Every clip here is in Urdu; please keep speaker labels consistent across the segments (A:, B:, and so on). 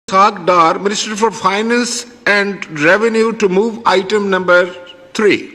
A: Ishaq Dar, Minister for Finance and Revenue, to move item number 3.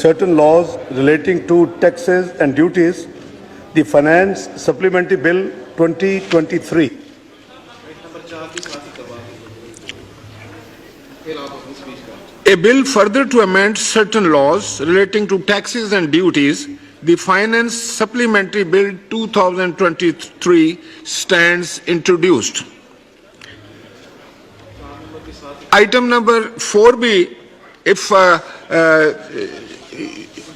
B: certain laws relating to taxes and duties, the Finance Supplementary Bill 2023.
A: A bill further to amend certain laws relating to taxes and duties, the Finance Supplementary Bill 2023 stands introduced. Item number 4B, if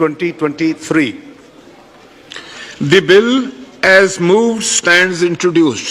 B: 2023.
A: The bill as moved stands introduced.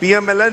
B: PMLN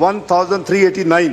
B: 1389।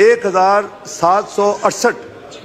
B: 1768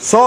B: 100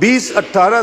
B: 2018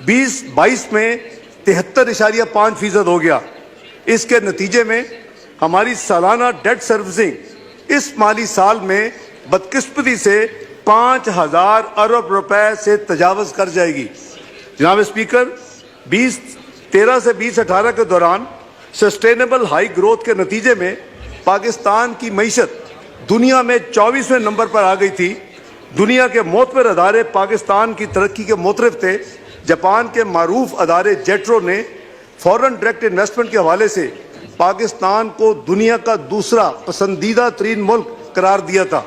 B: 2022 میں 73.5% ہو گیا۔ اس کے نتیجے میں ہماری سالانہ ڈیٹ سروسنگ اس مالی سال میں بدقسمتی سے 5,000 ارب روپے سے تجاوز کر جائے گی۔ جناب اسپیکر، 2013 سے 2018 کے دوران سسٹینیبل ہائی گروتھ کے نتیجے میں پاکستان کی معیشت دنیا میں 24ویں نمبر پر آ گئی تھی۔ دنیا کے معتبر ادارے پاکستان کی ترقی کے معترف تھے۔ جاپان کے معروف ادارے جیٹرو نے فورن ڈائریکٹ انویسٹمنٹ کے حوالے سے پاکستان کو دنیا کا دوسرا پسندیدہ ترین ملک قرار دیا تھا۔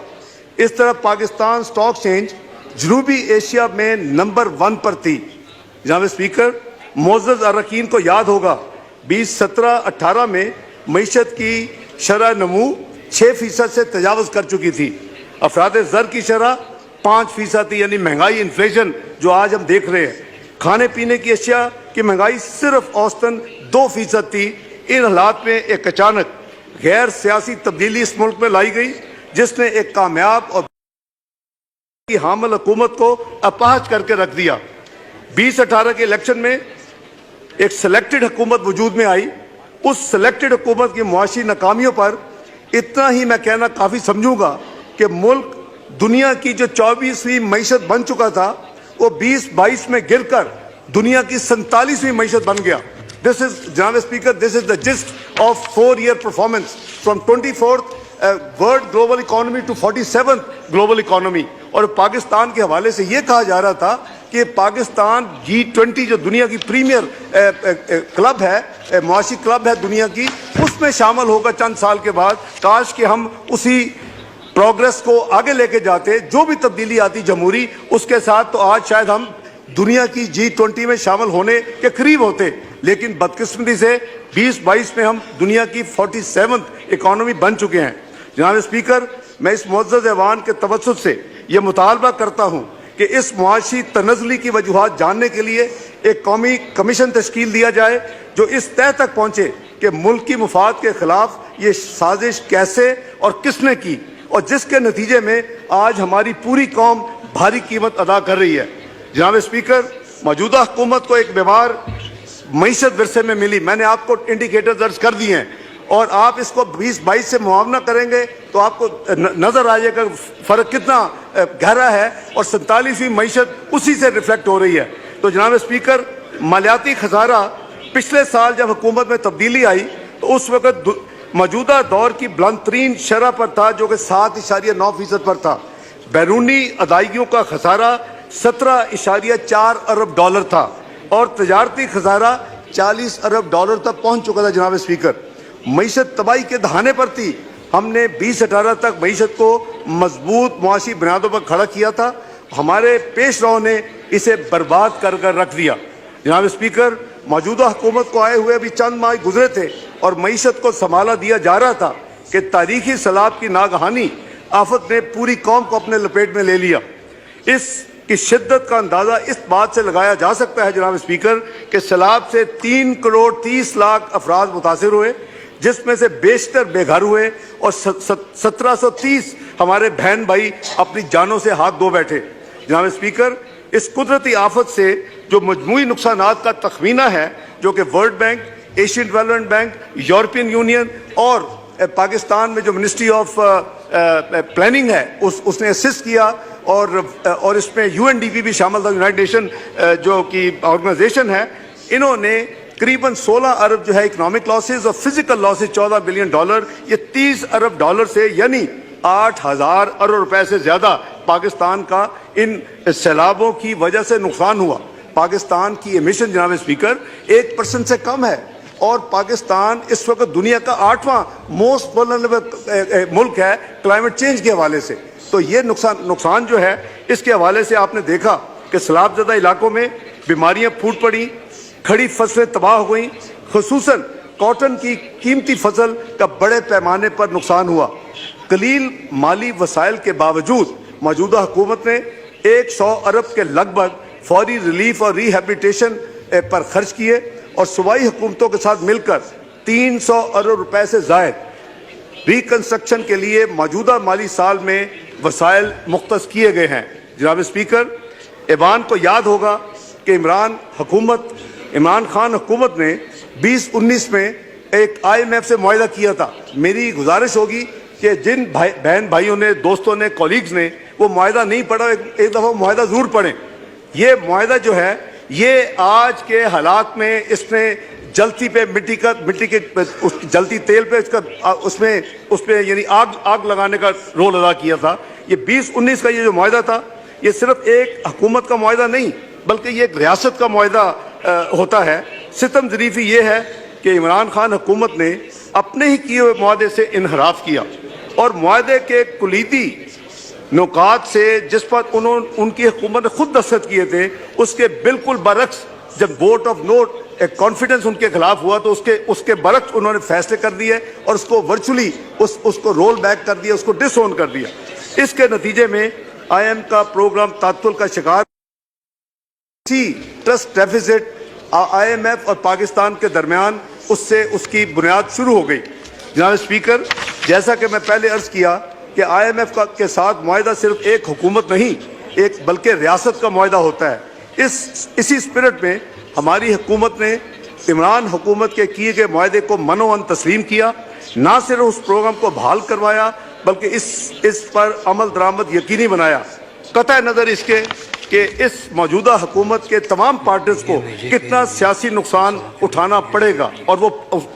B: اس طرح پاکستان اسٹاک ایکسچینج جنوبی ایشیا میں نمبر 1 پر تھی۔ جناب اسپیکر، معزز اراکین کو یاد ہوگا 2017-18 میں معیشت کی شرح نمو 6% سے تجاوز کر چکی تھی۔ افراد زر کی شرح 5% تھی، یعنی مہنگائی انفلیشن جو آج ہم دیکھ رہے ہیں۔ کھانے پینے کی اشیاء کی مہنگائی صرف اوسطاً 2% تھی۔ ان حالات میں ایک اچانک غیر سیاسی تبدیلی اس ملک میں لائی گئی جس نے ایک کامیاب اور کی حامل حکومت کو اپاہج کر کے رکھ دیا۔ 2018 کے الیکشن میں ایک سلیکٹڈ حکومت وجود میں آئی۔ اس سلیکٹڈ حکومت کی معاشی ناکامیوں پر اتنا ہی میں کہنا کافی سمجھوں گا کہ ملک دنیا کی جو 24ویں معیشت بن چکا تھا وہ 2022 میں گر کر دنیا کی 47ویں معیشت بن گیا۔ This is, جناب speaker, this is the gist of 4-year performance from 24th world global economy to 47th global economy۔ اور پاکستان کے حوالے سے یہ کہا جا رہا تھا کہ پاکستان G20 جو دنیا کی پریمیئر کلب ہے، معاشی کلب ہے دنیا کی، اس میں شامل ہوگا چند سال کے بعد۔ کاش کہ ہم اسی پروگرس کو آگے لے کے جاتے، جو بھی تبدیلی آتی جمہوری اس کے ساتھ، تو آج شاید ہم دنیا کی G20 میں شامل ہونے کے قریب ہوتے۔ لیکن بدقسمتی سے 2022 میں ہم دنیا کی 47th اکانومی بن چکے ہیں۔ جناب اسپیکر، میں اس معزز ایوان کے توسط سے یہ مطالبہ کرتا ہوں کہ اس معاشی تنزلی کی وجوہات جاننے کے لیے ایک قومی کمیشن تشکیل دیا جائے جو اس طے تک پہنچے کہ ملکی مفاد کے خلاف یہ سازش کیسے اور کس نے کی، اور جس کے نتیجے میں آج ہماری پوری قوم بھاری قیمت ادا کر رہی ہے۔ جناب اسپیکر، موجودہ حکومت کو ایک بیمار معیشت ورثے میں ملی۔ میں نے آپ کو انڈیکیٹر درج کر دیے ہیں، اور آپ اس کو 2022 سے موازنہ کریں گے تو آپ کو نظر آ جائے گا فرق کتنا گہرا ہے، اور 47ویں معیشت اسی سے ریفلیکٹ ہو رہی ہے۔ تو جناب اسپیکر، مالیاتی خسارہ پچھلے سال جب حکومت میں تبدیلی آئی تو اس وقت موجودہ دور کی بلند ترین شرح پر تھا، جو کہ 7.9% پر تھا۔ بیرونی ادائیگیوں کا خسارہ 17.4 ارب ڈالر تھا، اور تجارتی خسارہ 40 ارب ڈالر تک پہنچ چکا تھا۔ جناب اسپیکر، معیشت تباہی کے دہانے پر تھی۔ ہم نے 2018 تک معیشت کو مضبوط معاشی بنیادوں پر کھڑا کیا تھا، ہمارے پیش رو نے اسے برباد کر رکھ دیا۔ جناب اسپیکر، موجودہ حکومت کو آئے ہوئے ابھی چند ماہ گزرے تھے اور معیشت کو سنبھالا دیا جا رہا تھا کہ تاریخی سیلاب کی ناگہانی آفت نے پوری قوم کو اپنے لپیٹ میں لے لیا۔ اس کی شدت کا اندازہ اس بات سے لگایا جا سکتا ہے جناب اسپیکر کہ سیلاب سے 3 کروڑ 30 لاکھ افراد متاثر ہوئے، جس میں سے بیشتر بے گھر ہوئے، اور 1730 ہمارے بہن بھائی اپنی جانوں سے ہاتھ دھو بیٹھے۔ جناب اسپیکر، اس قدرتی آفت سے جو مجموعی نقصانات کا تخمینہ ہے، جو کہ world bank, Asian development bank, European union اور پاکستان میں جو منسٹری آف پلاننگ ہے اس نے اسسٹ کیا، اور اس میں UNDP بھی شامل تھا، یونائٹڈ نیشن جو کی آرگنائزیشن ہے۔ انہوں نے قریباً 16 ارب جو ہے اکنامک لاسز اور فزیکل لاسز 14 بلین ڈالر، یہ 30 ارب ڈالر سے یعنی 8,000 ارب روپے سے زیادہ پاکستان کا ان سیلابوں کی وجہ سے نقصان ہوا۔ پاکستان کی ایمیشن جناب اسپیکر 1% سے کم ہے، اور پاکستان اس وقت دنیا کا 8واں موسٹ ولنریبل ملک ہے کلائمیٹ چینج کے حوالے سے۔ تو یہ نقصان جو ہے اس کے حوالے سے آپ نے دیکھا کہ سیلاب زدہ علاقوں میں بیماریاں پھوٹ پڑیں، کھڑی فصلیں تباہ ہو گئیں، خصوصاً کاٹن کی قیمتی فصل کا بڑے پیمانے پر نقصان ہوا۔ قلیل مالی وسائل کے باوجود موجودہ حکومت نے 100 ارب کے لگ بھگ فوری ریلیف اور ری ہیبلیٹیشن پر خرچ کیے، اور صوبائی حکومتوں کے ساتھ مل کر 300 ارب روپے سے زائد ریکنسٹرکشن کے لیے موجودہ مالی سال میں وسائل مختص کیے گئے ہیں۔ جناب اسپیکر، ایوان کو یاد ہوگا کہ عمران خان حکومت نے 2019 میں ایک IMF سے معاہدہ کیا تھا. میری گزارش ہوگی کہ جن بہن بھائیوں نے، دوستوں نے، کولیگز نے وہ معاہدہ نہیں پڑھا، ایک دفعہ معاہدہ ضرور پڑھیں. یہ معاہدہ جو ہے یہ آج کے حالات میں اس نے جلتی پہ مٹی کے جلتی تیل پہ اس میں یعنی آگ لگانے کا رول ادا کیا تھا. یہ 2019 کا یہ جو معاہدہ تھا یہ صرف ایک حکومت کا معاہدہ نہیں بلکہ یہ ایک ریاست کا معاہدہ ہوتا ہے. ستم ظریفی یہ ہے کہ عمران خان حکومت نے اپنے ہی کیے ہوئے معاہدے سے انحراف کیا اور معاہدے کے کلیدی نکات سے جس پر ان کی حکومت نے خود دستخط کیے تھے اس کے بالکل برعکس جب ووٹ آف نو کانفیڈنس ان کے خلاف ہوا تو اس کے برعکس انہوں نے فیصلے کر دیے اور اس کو ورچولی اس کو رول بیک کر دیا، اس کو ڈس اون کر دیا. اس کے نتیجے میں IM کا پروگرام تعطل کا شکار. ٹرسٹ ڈیفیسٹ IMF اور پاکستان کے درمیان اس کی بنیاد شروع ہو گئی. جناب اسپیکر، جیسا کہ میں پہلے عرض کیا کہ IMF کے ساتھ معاہدہ صرف ایک حکومت نہیں بلکہ ریاست کا معاہدہ ہوتا ہے. اسی اسپرٹ میں ہماری حکومت نے عمران حکومت کے کیے گئے معاہدے کو منوعن تسلیم کیا. نہ صرف اس پروگرام کو بحال کروایا بلکہ اس پر عمل درآمد یقینی بنایا. قطع نظر اس کے کہ اس موجودہ حکومت کے تمام پارٹنرز کو کتنا سیاسی نقصان اٹھانا پڑے گا اور وہ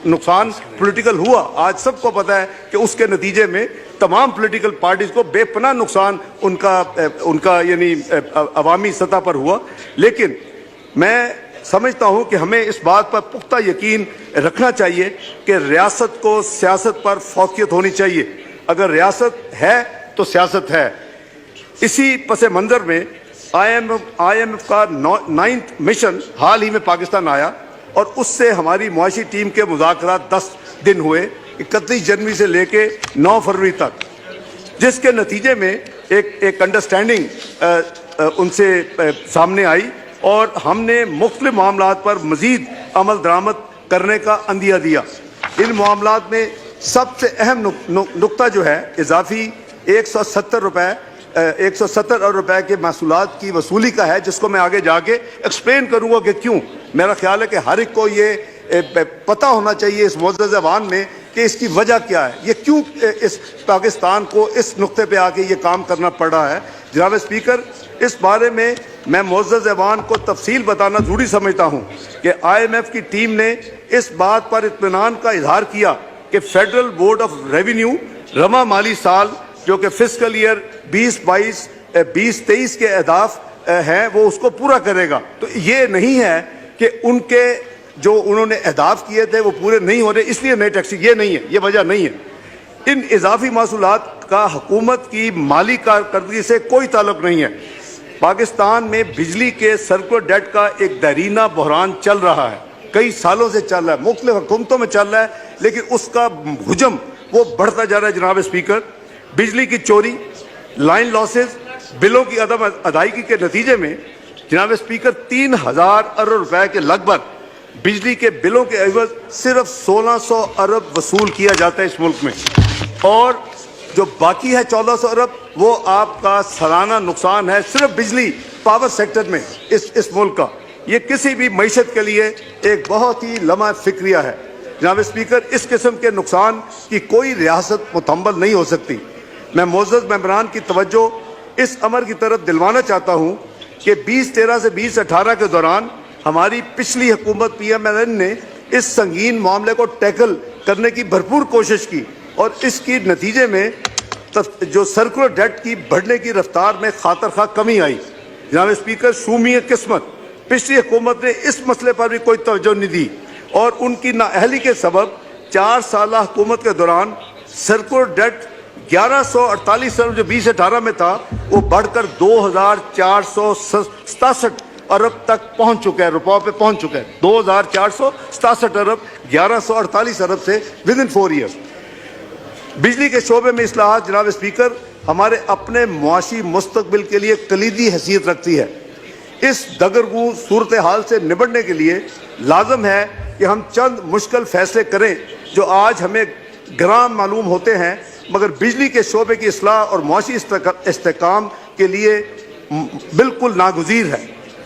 B: نقصان پولیٹیکل ہوا. آج سب کو پتہ ہے کہ اس کے نتیجے میں تمام پولیٹیکل پارٹیز کو بے پناہ نقصان ان کا یعنی عوامی سطح پر ہوا. لیکن میں سمجھتا ہوں کہ ہمیں اس بات پر پختہ یقین رکھنا چاہیے کہ ریاست کو سیاست پر فوقیت ہونی چاہیے. اگر ریاست ہے تو سیاست ہے. اسی پس منظر میں IMF کا 9th مشن حال ہی میں پاکستان آیا اور اس سے ہماری معاشی ٹیم کے مذاکرات 10 دن ہوئے 31 جنوری سے لے کے 9 فروری تک، جس کے نتیجے میں ایک انڈرسٹینڈنگ ان سے سامنے آئی اور ہم نے مختلف معاملات پر مزید عمل درآمد کرنے کا عندیہ دیا. ان معاملات میں سب سے اہم نقطہ جو ہے اضافی 170 ارب روپے کے محصولات کی وصولی کا ہے، جس کو میں آگے جا کے ایکسپلین کروں گا کہ کیوں. میرا خیال ہے کہ ہر ایک کو یہ پتہ ہونا چاہیے اس معزز ایوان میں کہ اس کی وجہ کیا ہے، یہ کیوں اس پاکستان کو اس نقطے پہ آ کے یہ کام کرنا پڑ رہا ہے. جناب اسپیکر، اس بارے میں معزز ایوان کو تفصیل بتانا ضروری سمجھتا ہوں کہ IMF کی ٹیم نے اس بات پر اطمینان کا اظہار کیا کہ فیڈرل بورڈ آف ریونیو رواں مالی سال جو کہ فسکل ایئر 2022-2023 کے اہداف ہیں وہ اس کو پورا کرے گا. تو یہ نہیں ہے کہ ان کے جو انہوں نے اہداف کیے تھے وہ پورے نہیں ہو رہے اس لیے نئی ٹیکسی، یہ نہیں ہے، یہ وجہ نہیں ہے. ان اضافی محصولات کا حکومت کی مالی کارکردگی سے کوئی تعلق نہیں ہے. پاکستان میں بجلی کے سرکلر ڈیٹ کا ایک دیرینہ بحران چل رہا ہے، کئی سالوں سے چل رہا ہے، مختلف حکومتوں میں چل رہا ہے، لیکن اس کا حجم وہ بڑھتا جا رہا ہے. جناب اسپیکر، بجلی کی چوری، لائن لاسز، بلوں کی عدم ادائیگی کے نتیجے میں جناب اسپیکر 3000 ارب روپے کے لگ بھگ بجلی کے بلوں کے عوض صرف 1600 ارب وصول کیا جاتا ہے اس ملک میں، اور جو باقی ہے 1400 ارب وہ آپ کا سالانہ نقصان ہے صرف بجلی پاور سیکٹر میں اس ملک کا. یہ کسی بھی معیشت کے لیے ایک بہت ہی لمحہ فکریہ ہے. جناب اسپیکر، اس قسم کے نقصان کی کوئی ریاست متحمل نہیں ہو سکتی. میں معزز ممبران کی توجہ اس امر کی طرف دلوانا چاہتا ہوں کہ 2013 سے 2018 کے دوران ہماری پچھلی حکومت PMLN نے اس سنگین معاملے کو ٹیکل کرنے کی بھرپور کوشش کی اور اس کی نتیجے میں جو سرکلر ڈیٹ کی بڑھنے کی رفتار میں خاطر خواہ کمی آئی. جناب اسپیکر، شومی قسمت پچھلی حکومت نے اس مسئلے پر بھی کوئی توجہ نہیں دی اور ان کی نااہلی کے سبب 4 سالہ حکومت کے دوران سرکلر ڈیٹ 1148 ارب جو 2018 میں تھا وہ بڑھ کر 2467 ارب تک پہنچ چکا ہے، روپوں پہ پہنچ چکا ہے. 2467 ارب 1148 ارب سے ودن 4 ایئرس. بجلی کے شعبے میں اصلاحات جناب اسپیکر ہمارے اپنے معاشی مستقبل کے لیے کلیدی حیثیت رکھتی ہے. اس دگرگوں صورتحال سے نبٹنے کے لیے لازم ہے کہ ہم چند مشکل فیصلے کریں جو آج ہمیں گران معلوم ہوتے ہیں مگر بجلی کے شعبے کی اصلاح اور معاشی استحکام کے لیے بالکل ناگزیر ہے.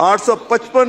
B: 855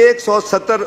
B: 170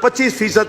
B: 25%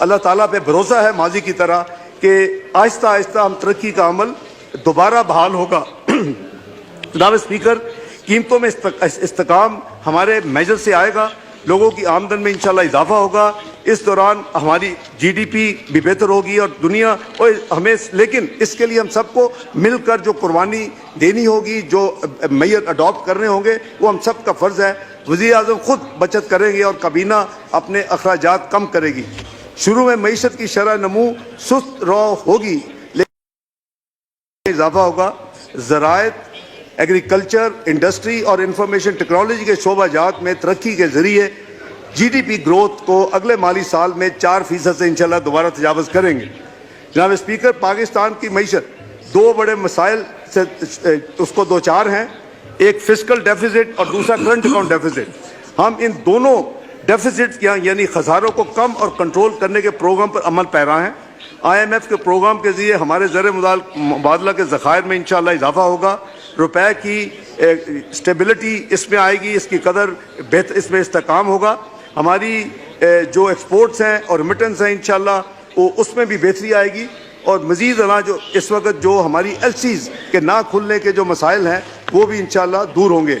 B: اللہ تعالیٰ پہ بھروسہ ہے ماضی کی طرح کہ آہستہ آہستہ ہم ترقی کا عمل دوبارہ بحال ہوگا۔ جناب اسپیکر، قیمتوں میں استحکام ہمارے میجر سے آئے گا، لوگوں کی آمدن میں انشاءاللہ اضافہ ہوگا، اس دوران ہماری جی ڈی پی بھی بہتر ہوگی اور دنیا اور ہمیں، لیکن اس کے لیے ہم سب کو مل کر جو قربانی دینی ہوگی، جو معیار اڈاپٹ کرنے ہوں گے، وہ ہم سب کا فرض ہے۔ وزیر اعظم خود بچت کریں گے اور کابینہ اپنے اخراجات کم کرے گی۔ شروع میں معیشت کی شرح نمو سست رو ہوگی لیکن اضافہ ہوگا۔ زراعت، ایگریکلچر، انڈسٹری اور انفارمیشن ٹیکنالوجی کے شعبہ جات میں ترقی کے ذریعے جی ڈی پی گروتھ کو اگلے مالی سال میں 4% سے انشاءاللہ دوبارہ تجاوز کریں گے۔ جناب اسپیکر، پاکستان کی معیشت دو بڑے مسائل سے اس کو دو چار ہیں، ایک فسکل ڈیفیسٹ اور دوسرا کرنٹ اکاؤنٹ ڈیفیسٹ۔ ہم ان دونوں ڈیفیسٹ یعنی خساروں کو کم اور کنٹرول کرنے کے پروگرام پر عمل پیرا ہیں۔ آئی ایم ایف کے پروگرام کے ذریعے ہمارے زر مبادلہ کے ذخائر میں انشاءاللہ اضافہ ہوگا، روپے کی اسٹیبلٹی اس میں آئے گی، اس کی قدر بہتر، اس میں استحکام ہوگا۔ ہماری جو ایکسپورٹس ہیں اور ریمیٹنس ہیں انشاءاللہ وہ اس میں بھی بہتری آئے گی، اور مزید جو اس وقت جو ہماری ایل سیز کے نہ کھلنے کے جو مسائل ہیں وہ بھی انشاءاللہ دور ہوں گے۔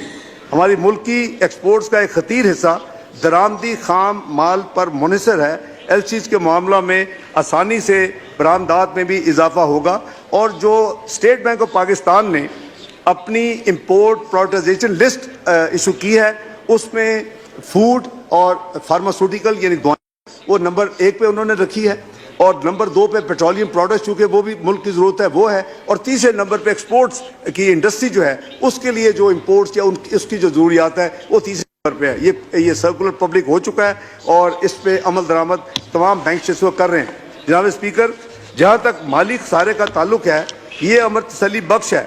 B: ہماری ملکی ایکسپورٹس کا ایک خطیر حصہ درآمدی خام مال پر منحصر ہے۔ ایل سیز کے معاملہ میں آسانی سے برآمدات میں بھی اضافہ ہوگا، اور جو اسٹیٹ بینک آف پاکستان نے اپنی امپورٹ پرائورٹائزیشن لسٹ ایشو کی ہے، اس میں فوڈ اور فارماسوٹیکل یعنی دوائیں وہ نمبر 1 پہ انہوں نے رکھی ہے، اور نمبر 2 پہ پیٹرولیم پروڈکٹس چونکہ وہ بھی ملک کی ضرورت ہے وہ ہے، اور تیسرے نمبر پہ ایکسپورٹس کی انڈسٹری جو ہے اس کے لیے جو امپورٹس یا اس کی جو ضروریات ہے وہ تیسرے نمبر پہ ہے۔ یہ سرکولر پبلک ہو چکا ہے اور اس پہ عمل درآمد تمام بینک اس وقت کر رہے ہیں۔ جناب اسپیکر، جہاں تک مالی خسارے کا تعلق ہے، یہ امر تسلی بخش ہے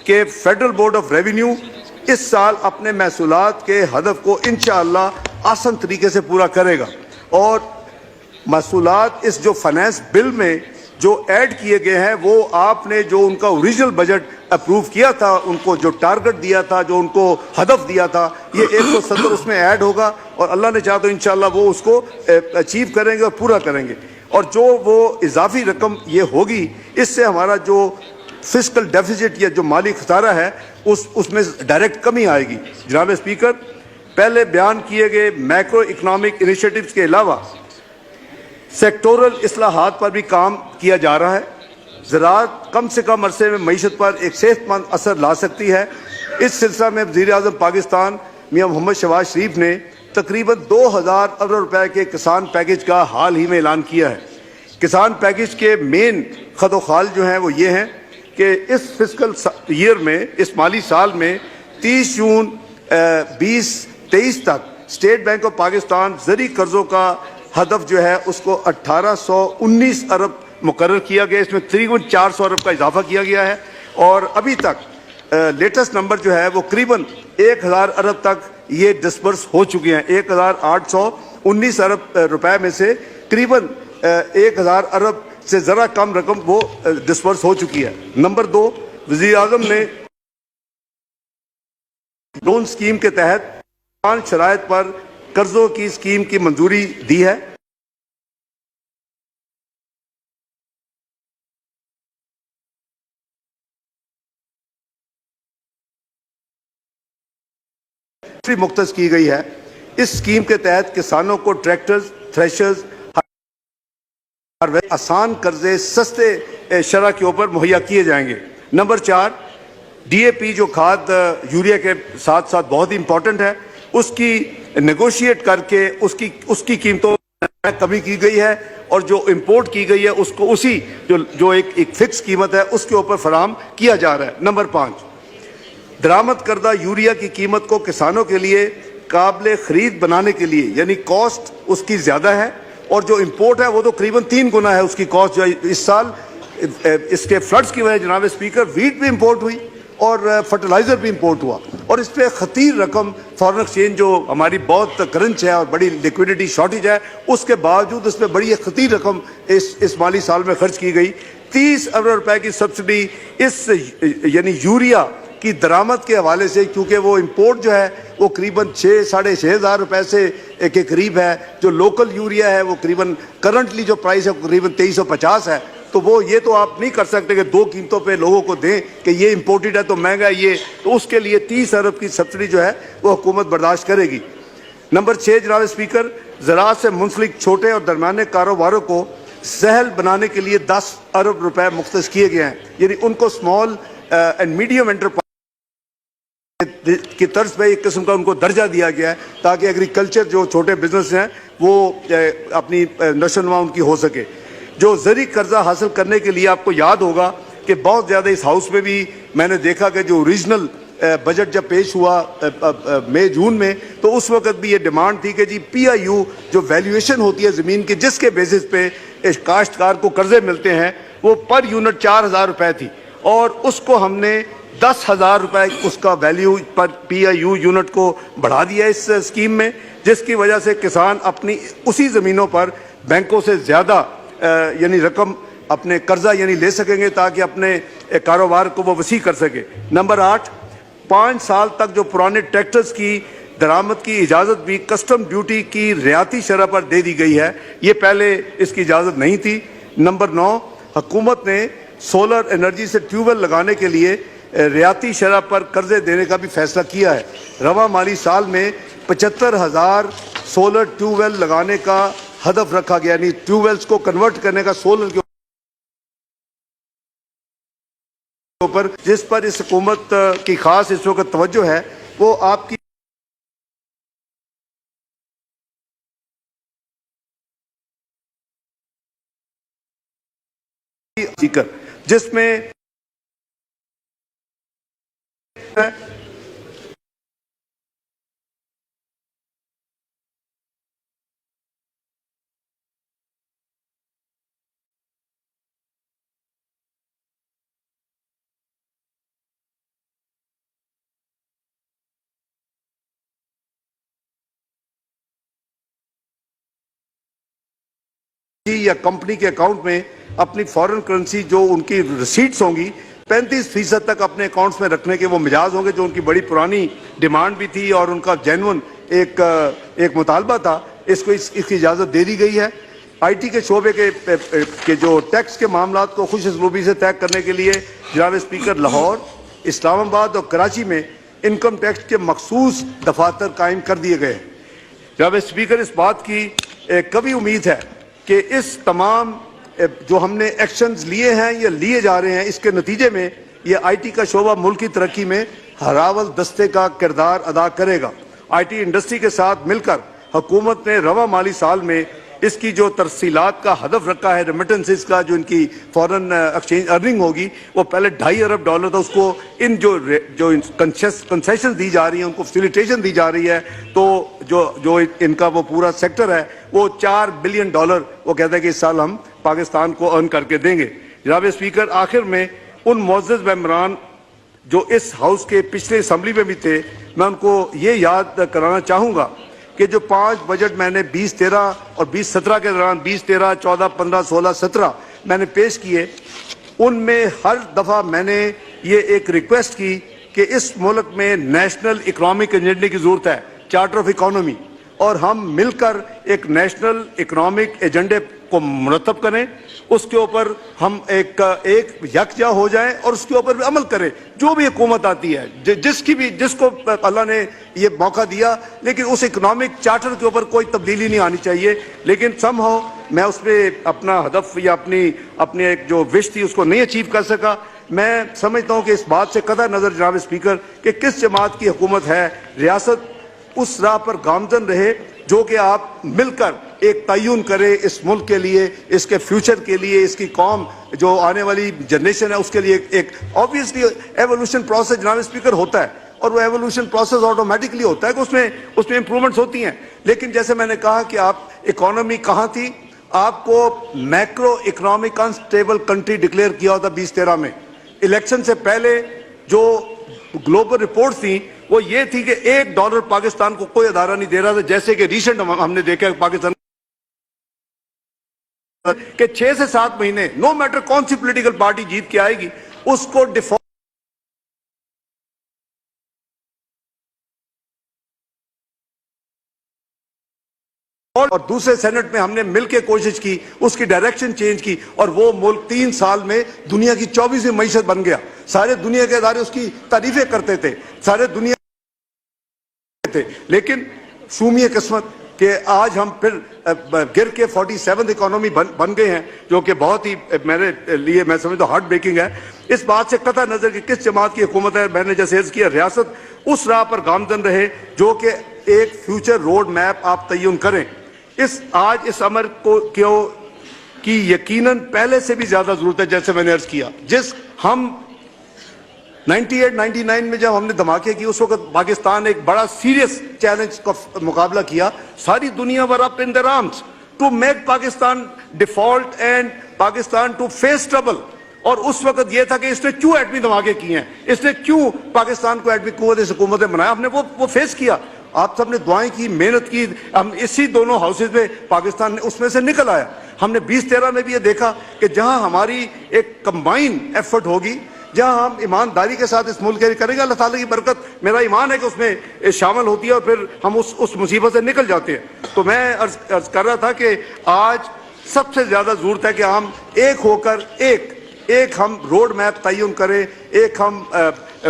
B: کہ فیڈرل بورڈ آف ریونیو اس سال اپنے محصولات کے ہدف کو انشاءاللہ آسان طریقے سے پورا کرے گا، اور محصولات اس جو فائنانس بل میں جو ایڈ کیے گئے ہیں وہ آپ نے جو ان کا اوریجنل بجٹ اپروو کیا تھا، ان کو جو ٹارگٹ دیا تھا، جو ان کو ہدف دیا تھا، یہ 170 اس میں ایڈ ہوگا، اور اللہ نے چاہا تو انشاءاللہ وہ اس کو اچیو کریں گے اور پورا کریں گے، اور جو وہ اضافی رقم یہ ہوگی اس سے ہمارا جو فسکل ڈیفیسٹ یا جو مالی خسارہ ہے اس میں ڈائریکٹ کمی آئے گی۔ جناب اسپیکر، پہلے بیان کیے گئے میکرو اکنامک انیشیٹوز کے علاوہ سیکٹورل اصلاحات پر بھی کام کیا جا رہا ہے۔ زراعت کم سے کم عرصے میں معیشت پر ایک صحت مند اثر لا سکتی ہے۔ اس سلسلہ میں وزیر اعظم پاکستان میاں محمد شہباز شریف نے تقریباً 2000 ارب روپے کے کسان پیکج کا حال ہی میں اعلان کیا ہے۔ کسان پیکج کے مین خط و خال جو ہیں وہ یہ ہیں کہ اس فسکل ایئر میں، اس مالی سال میں 30 جون 2023 تک اسٹیٹ بینک آف پاکستان زرعی قرضوں کا ہدف جو ہے اس کو 1819 ارب مقرر کیا گیا، اس میں تقریباً 400 ارب کا اضافہ کیا گیا ہے، اور ابھی تک لیٹسٹ نمبر جو ہے وہ قریباً 1000 ارب تک یہ ڈسبرس ہو چکے ہیں۔ 1819 ارب روپے میں سے قریباً 1000 ارب سے ذرا کم رقم وہ ڈسبرس ہو چکی ہے۔ نمبر 2، وزیر اعظم نے لون اسکیم کے تحت شرائط پر قرضوں کی اسکیم کی منظوری دی ہے۔ مختص کی گئی ہے۔ اس اسکیم کے تحت کسانوں کو ٹریکٹرز، تھریشرز، آسان قرضے سستے شرح کے اوپر مہیا کیے جائیں گے۔ نمبر 4، ڈی اے پی جو کھاد یوریا کے ساتھ ساتھ بہت ہی امپورٹنٹ ہے، اس کی نیگوشیٹ کر کے اس کی قیمتوں میں کمی کی گئی ہے، اور جو امپورٹ کی گئی ہے اس کو اسی جو ایک فکس قیمت ہے اس کے اوپر فراہم کیا جا رہا ہے۔ نمبر 5، درآمد کردہ یوریا کی قیمت کو کسانوں کے لیے قابل خرید بنانے کے لیے، یعنی کاسٹ اس کی زیادہ ہے، اور جو امپورٹ ہے وہ تو قریباً 3 گنا ہے اس کی کاسٹ جو ہے۔ اس سال اس کے فلڈز کی وجہ جناب اسپیکر ویٹ بھی امپورٹ ہوئی اور فرٹیلائزر بھی امپورٹ ہوا، اور اس پہ خطیر رقم فارن ایکسچینج جو ہماری بہت کرنچ ہے اور بڑی لیکویڈیٹی شارٹیج ہے، اس کے باوجود اس پہ بڑی ایک خطیر رقم اس مالی سال میں خرچ کی گئی۔ 30 ارب روپے کی سبسڈی اس یعنی یوریا کی درآمد کے حوالے سے، کیونکہ وہ امپورٹ جو ہے وہ قریباً 6,500 روپے سے کے قریب ہے. جو لوکل یوریا ہے وہ قریباً کرنٹلی جو پرائس ہے قریباً 2350 ہے. تو وہ یہ تو آپ نہیں کر سکتے کہ دو قیمتوں پہ لوگوں کو دیں کہ یہ امپورٹڈ ہے تو مہنگا ہے یہ, تو اس کے لیے 30 ارب کی سبسڈی جو ہے وہ حکومت برداشت کرے گی. نمبر 6 جناب اسپیکر, زراعت سے منسلک چھوٹے اور درمیانے کاروباروں کو سہل بنانے کے لیے 10 ارب روپے مختص کیے گئے ہیں. یعنی ان کو اسمال اینڈ میڈیم انٹرپرائز کی طرز پہ ایک قسم کا ان کو درجہ دیا گیا ہے تاکہ ایگریکلچر جو چھوٹے بزنس ہیں وہ اپنی نشو و نما ان کی ہو سکے. جو زرعی قرضہ حاصل کرنے کے لیے آپ کو یاد ہوگا کہ بہت زیادہ اس ہاؤس میں بھی میں نے دیکھا کہ جو اوریجنل بجٹ جب پیش ہوا مئی جون میں, تو اس وقت بھی یہ ڈیمانڈ تھی کہ جی پی آئی یو جو ویلیویشن ہوتی ہے زمین کی جس کے بیسس پہ کاشتکار کو قرضے ملتے ہیں وہ پر یونٹ 4000 روپے تھی, اور اس کو ہم نے 10,000 روپے اس کا value per P I you unit کو بڑھا دیا اس اسکیم میں, جس کی وجہ سے کسان اپنی اسی زمینوں پر بینکوں سے زیادہ یعنی رقم اپنے قرضہ یعنی لے سکیں گے تاکہ اپنے کاروبار کو وہ وسیع کر سکے. نمبر 8, 5 سال تک جو پرانے ٹریکٹرز کی درآمد کی اجازت بھی کسٹم ڈیوٹی کی رعایتی شرح پر دے دی گئی ہے, یہ پہلے اس کی اجازت نہیں تھی. نمبر 9, حکومت نے سولر انرجی سے ٹیوب ویل لگانے کے لیے رعایتی شرح پر قرضے دینے کا بھی فیصلہ کیا ہے. رواں مالی سال میں 75,000 سولر ٹیوب ویل لگانے کا ہدف رکھا گیا, یعنی ٹیوب ویلز کو کنورٹ کرنے کا سولر کے اوپر, جس پر اس حکومت کی خاص اس وقت توجہ ہے وہ آپ کی جس میں یا کمپنی کے اکاؤنٹ میں اپنی فارن کرنسی جو ان کی ریسیٹس ہوں گی 35% تک اپنے اکاؤنٹس میں رکھنے کے وہ مجاز ہوں گے, جو ان کی بڑی پرانی ڈیمانڈ بھی تھی اور ان کا جینون ایک مطالبہ تھا. اس کو اس کی اجازت دے دی گئی ہے. آئی ٹی کے شعبے کے جو ٹیکس کے معاملات کو خوش اسلوبی سے طے کرنے کے لیے جناب اسپیکر لاہور, اسلام آباد اور کراچی میں انکم ٹیکس کے مخصوص دفاتر قائم کر دیے گئے. جناب اسپیکر, اس بات کی کبھی امید ہے کہ اس تمام جو ہم نے ایکشنز لیے ہیں یا لیے جا رہے ہیں اس کے نتیجے میں یہ آئی ٹی کا شعبہ ملک کی ترقی میں ہراول دستے کا کردار ادا کرے گا. آئی ٹی انڈسٹری کے ساتھ مل کر حکومت نے رواں مالی سال میں اس کی جو ترسیلات کا ہدف رکھا ہے, ریمیٹنسز کا جو ان کی فورن ایکسچینج ارننگ ہوگی وہ پہلے $2.5 ارب تھا, اس کو ان جو کنسیشن دی جا رہی ہیں ان کو فیسیلیٹیشن دی جا رہی ہے, تو جو ان کا وہ پورا سیکٹر ہے وہ $4 بلین وہ کہتا ہے کہ اس سال ہم پاکستان کو ارن کر کے دیں گے. جناب اسپیکر, آخر میں ان معزز ممبران جو اس ہاؤس کے پچھلے اسمبلی میں بھی تھے, میں ان کو یہ یاد کرانا چاہوں گا کہ جو 5 بجٹ میں نے 2013 اور 2017 کے دوران 2013, 14, 15, 16, 17 میں نے پیش کیے, ان میں ہر دفعہ میں نے یہ ایک ریکویسٹ کی کہ اس ملک میں نیشنل اکنامک ایجنڈے کی ضرورت ہے, چارٹر آف اکانومی, اور ہم مل کر ایک نیشنل اکنامک ایجنڈے کو مرتب کریں, اس کے اوپر ہم ایک یکجا ہو جائیں اور اس کے اوپر بھی عمل کریں. جو بھی حکومت آتی ہے, جس کو اللہ نے یہ موقع دیا, لیکن اس اکنامک چارٹر کے اوپر کوئی تبدیلی نہیں آنی چاہیے. لیکن سم ہاؤ میں اس پہ اپنا ہدف یا اپنی ایک جو وش تھی اس کو نہیں اچیو کر سکا. میں سمجھتا ہوں کہ اس بات سے قطع نظر جناب اسپیکر کہ کس جماعت کی حکومت ہے, ریاست اس راہ پر گامزن رہے جو کہ آپ مل کر ایک تعین کرے اس ملک کے لیے, اس کے فیوچر کے لیے, اس کی قوم جو آنے والی جنریشن ہے اس کے لیے ایک آبویسلی ایوولوشن پروسیس جناب اسپیکر ہوتا ہے, اور وہ ایوولوشن پروسیس آٹومیٹکلی ہوتا ہے کہ اس میں امپرومنٹس ہوتی ہیں. لیکن جیسے میں نے کہا کہ آپ اکانومی کہاں تھی, آپ کو macro economic unstable country declare کیا ہوتا 2013 میں. الیکشن سے پہلے جو گلوبل رپورٹس تھیں وہ یہ تھی کہ $1 پاکستان کو کوئی ادارہ نہیں دے رہا تھا, جیسے کہ ریسنٹ ہم نے دیکھا پاکستان کہ 6 سے 7 مہینے نو میٹر کون سی پولیٹیکل پارٹی جیت کے آئے گی اس کو ڈیفالٹ اور دوسرے سینٹ میں ہم نے مل کے کوشش کی, اس کی ڈائریکشن چینج کی, اور وہ ملک 3 سال میں دنیا کی 24ویں معیشت بن گیا. سارے دنیا کے ادارے اس کی تعریفیں کرتے تھے, سارے دنیا تھے, لیکن شومی قسمت کہ آج ہم پھر گر کے 47 اکانومی بن گئے ہیں, جو کہ بہت ہی میرے لیے میں سمجھتا ہوں ہارٹ بریکنگ ہے. اس بات سے قطع نظر کہ کس جماعت کی حکومت ہے, میں نے جیسے عرض کیا ریاست اس راہ پر گامزن رہے جو کہ ایک فیوچر روڈ میپ آپ تعین کریں. آج اس امر کی یقیناً پہلے سے بھی زیادہ ضرورت ہے. جیسے میں نے عرض کیا, جس ہم 98-99 میں جب ہم نے دھماکے کی, اس وقت پاکستان ایک بڑا سیریس چیلنج کا مقابلہ کیا. ساری دنیا ور اپ ان their arms to make Pakistan default and Pakistan to face trouble. اور اس وقت یہ تھا کہ اس نے کیوں ایٹمی دھماکے کیے ہیں, اس نے کیوں پاکستان کو ایٹمی قوت حکومت بنایا. ہم نے وہ فیس کیا, آپ سب نے دعائیں کی, محنت کی, ہم اسی دونوں ہاؤسز میں پاکستان نے اس میں سے نکل آیا. ہم نے 2013 میں بھی یہ دیکھا کہ جہاں ہماری ایک کمبائن ایفرٹ ہوگی, جہاں ہم ایمانداری کے ساتھ اس ملک کے کریں گے, اللہ تعالیٰ کی برکت میرا ایمان ہے کہ اس میں شامل ہوتی ہے اور پھر ہم اس مصیبت سے نکل جاتے ہیں. تو میں عرض کر رہا تھا کہ آج سب سے زیادہ ضرورت ہے کہ ہم ایک ہو کر ایک ہم روڈ میپ تعین کریں, ایک ہم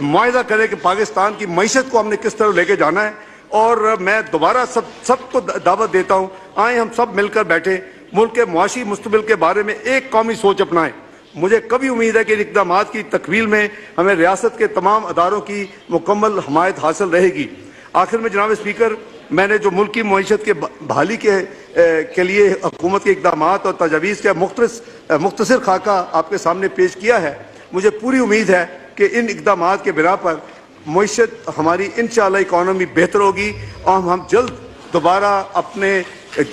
B: معاہدہ کریں کہ پاکستان کی معیشت کو ہم نے کس طرح لے کے جانا ہے. اور میں دوبارہ سب کو دعوت دیتا ہوں, آئیں ہم سب مل کر بیٹھیں, ملک کے معاشی مستقبل کے بارے میں ایک قومی سوچ اپنائیں. مجھے کبھی امید ہے کہ ان اقدامات کی تکمیل میں ہمیں ریاست کے تمام اداروں کی مکمل حمایت حاصل رہے گی. آخر میں جناب اسپیکر, میں نے جو ملکی معیشت کے بحالی کے لیے حکومت کے اقدامات اور تجاویز کا مختصر خاکہ آپ کے سامنے پیش کیا ہے, مجھے پوری امید ہے کہ ان اقدامات کے بنا پر معیشت ہماری انشاءاللہ اکانومی بہتر ہوگی اور ہم جلد دوبارہ اپنے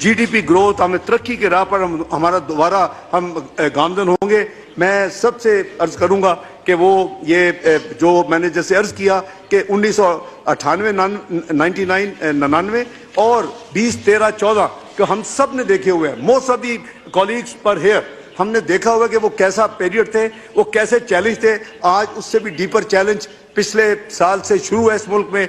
B: GDP گروتھ, ہمیں ترقی کے راہ پر ہمارا دوبارہ ہم گامزن ہوں گے. میں سب سے عرض کروں گا کہ وہ یہ جو میں نے جیسے عرض کیا کہ 1998-99 اور 2013-14 کہ ہم سب نے دیکھے ہوئے ہیں, موسٹ آف دی کولیگز پر ہیئر, ہم نے دیکھا ہوا کہ وہ کیسا پیریڈ تھے, وہ کیسے چیلنج تھے. آج اس سے بھی ڈیپر چیلنج پچھلے سال سے شروع ہے اس ملک میں.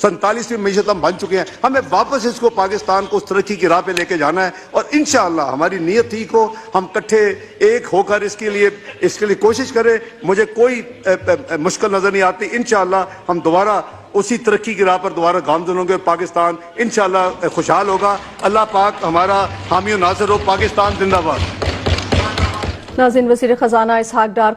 B: 47ویں معیشت ہم بن چکے ہیں, ہمیں واپس اس کو پاکستان کو اس ترقی کی راہ پہ لے کے جانا ہے. اور انشاءاللہ ہماری نیت ٹھیک ہو, ہم کٹھے ایک ہو کر اس کے لیے کوشش کریں. مجھے کوئی مشکل نظر نہیں آتی. انشاءاللہ ہم دوبارہ اسی ترقی کی راہ پر دوبارہ گامزن ہوں گے. پاکستان انشاءاللہ خوشحال ہوگا. اللہ پاک ہمارا حامی و ناصر ہو. پاکستان زندہ باد.
C: ناظرین, وزیر خزانہ اسحاق ڈار